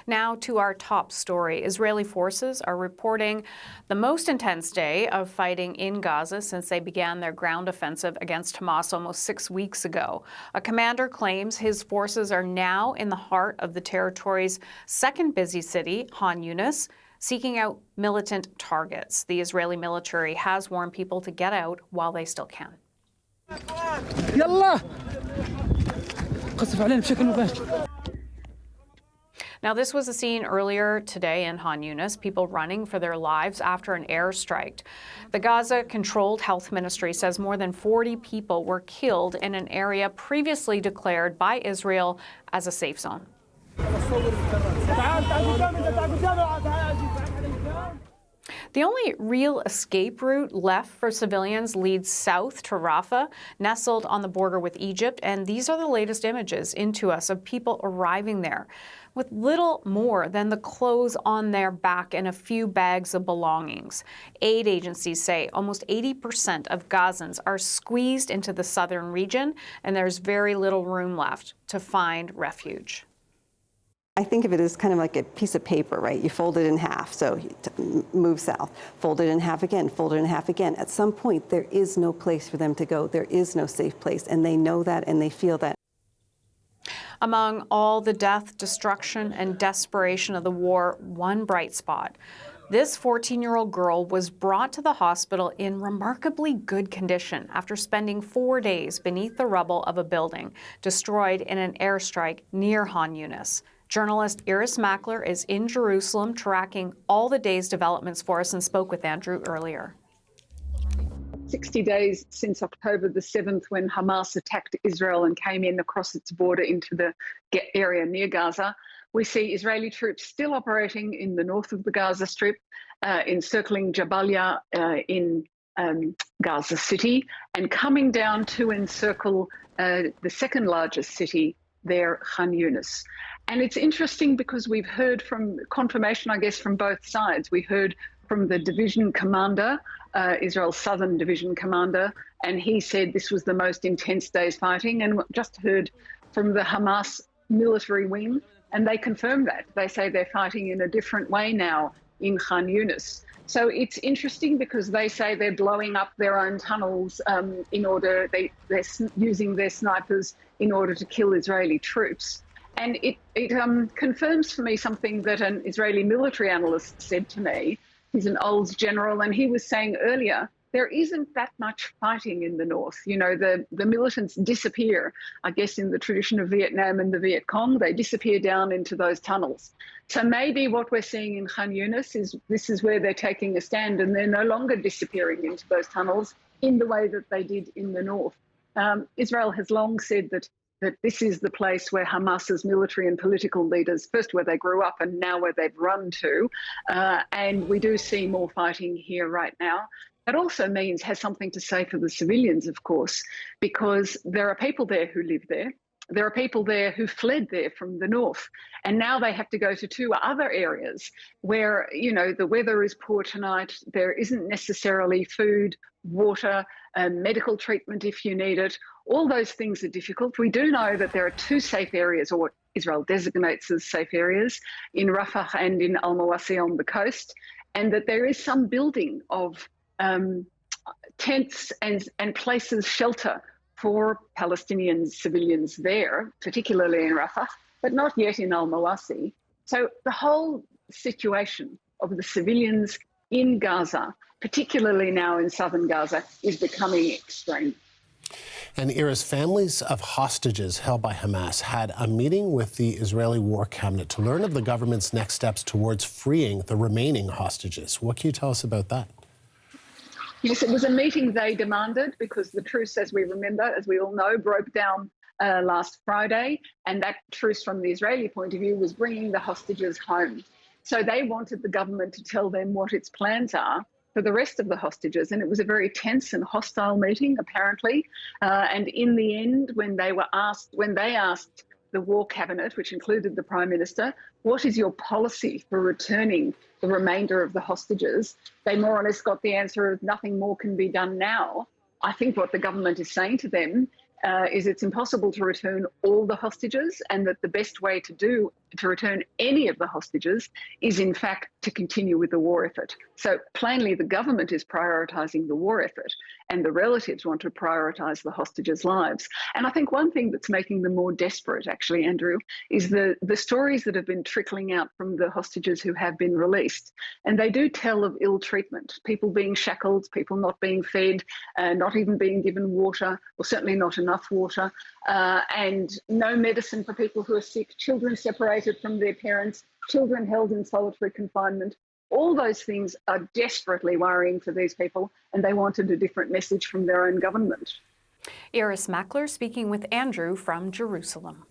Now to our top story. Israeli forces are reporting the most intense day of fighting in Gaza since they began their ground offensive against Hamas almost 6 weeks ago. A commander claims his forces are now in the heart of the territory's second busy city, Han Yunis, seeking out militant targets. The Israeli military has warned people to get out while they still can. Now, this was a scene earlier today in Han Yunis, people running for their lives after an airstrike. The Gaza-controlled health ministry says more than 40 people were killed in an area previously declared by Israel as a safe zone. The only real escape route left for civilians leads south to Rafah, nestled on the border with Egypt, and these are the latest images into us of people arriving there with little more than the clothes on their back and a few bags of belongings. Aid agencies say almost 80% of Gazans are squeezed into the southern region, and there's very little room left to find refuge. I think of it as kind of like a piece of paper, right? You fold it in half, so you move south. Fold it in half again, fold it in half again. At some point, there is no place for them to go. There is no safe place, and they know that and they feel that. Among all the death, destruction, and desperation of the war, one bright spot. This 14-year-old girl was brought to the hospital in remarkably good condition after spending 4 days beneath the rubble of a building destroyed in an airstrike near Han Yunis. Journalist Iris Mackler is in Jerusalem tracking all the day's developments for us and spoke with Andrew earlier. 60 days since October the 7th, when Hamas attacked Israel and came in across its border into the area near Gaza, we see Israeli troops still operating in the north of the Gaza Strip, encircling Jabalia in Gaza City, and coming down to encircle the second largest city there, Han Yunis. And it's interesting because we've heard from confirmation, I guess, from both sides. We heard from the division commander, Israel's Southern Division commander, and he said this was the most intense day's fighting, and just heard from the Hamas military wing, and they confirm that. They say they're fighting in a different way now in Khan Yunis. So it's interesting because they say they're blowing up their own tunnels in order, they're using their snipers in order to kill Israeli troops. And it confirms for me something that an Israeli military analyst said to me. He's an old general, and he was saying earlier, there isn't that much fighting in the north. You know, the militants disappear, I guess, in the tradition of Vietnam and the Viet Cong. They disappear down into those tunnels. So maybe what we're seeing in Khan Yunis is this is where they're taking a stand, and they're no longer disappearing into those tunnels in the way that they did in the north. Israel has long said that this is the place where Hamas's military and political leaders, first where they grew up and now where they've run to, and we do see more fighting here right now. That also has something to say for the civilians, of course, because there are people there who live there. There are people there who fled there from the north, and now they have to go to two other areas where, you know, the weather is poor tonight. There isn't necessarily food, water, medical treatment if you need it. All those things are difficult. We do know that there are two safe areas, or what Israel designates as safe areas, in Rafah and in Al-Mawasi on the coast, and that there is some building of tents and places, shelter for Palestinian civilians there, particularly in Rafah, but not yet in Al-Mawasi. So the whole situation of the civilians in Gaza, particularly now in southern Gaza, is becoming extreme. And Iris, families of hostages held by Hamas had a meeting with the Israeli War Cabinet to learn of the government's next steps towards freeing the remaining hostages. What can you tell us about that? Yes, it was a meeting they demanded because the truce, as we remember, as we all know, broke down last Friday. And that truce from the Israeli point of view was bringing the hostages home. So they wanted the government to tell them what its plans are for the rest of the hostages. And it was a very tense and hostile meeting, apparently. And in the end, when they asked the War Cabinet, which included the Prime Minister, what is your policy for returning the remainder of the hostages? They more or less got the answer of nothing more can be done now. I think what the government is saying to them is it's impossible to return all the hostages, and that the best way to do to return any of the hostages is in fact to continue with the war effort. So plainly the government is prioritising the war effort and the relatives want to prioritise the hostages' lives. And I think one thing that's making them more desperate, actually, Andrew, is the stories that have been trickling out from the hostages who have been released. And they do tell of ill treatment, people being shackled, people not being fed, not even being given water, or certainly not enough water, and no medicine for people who are sick, children separated from their parents, children held in solitary confinement. All those things are desperately worrying for these people, and they wanted a different message from their own government. Iris Mackler speaking with Andrew from Jerusalem.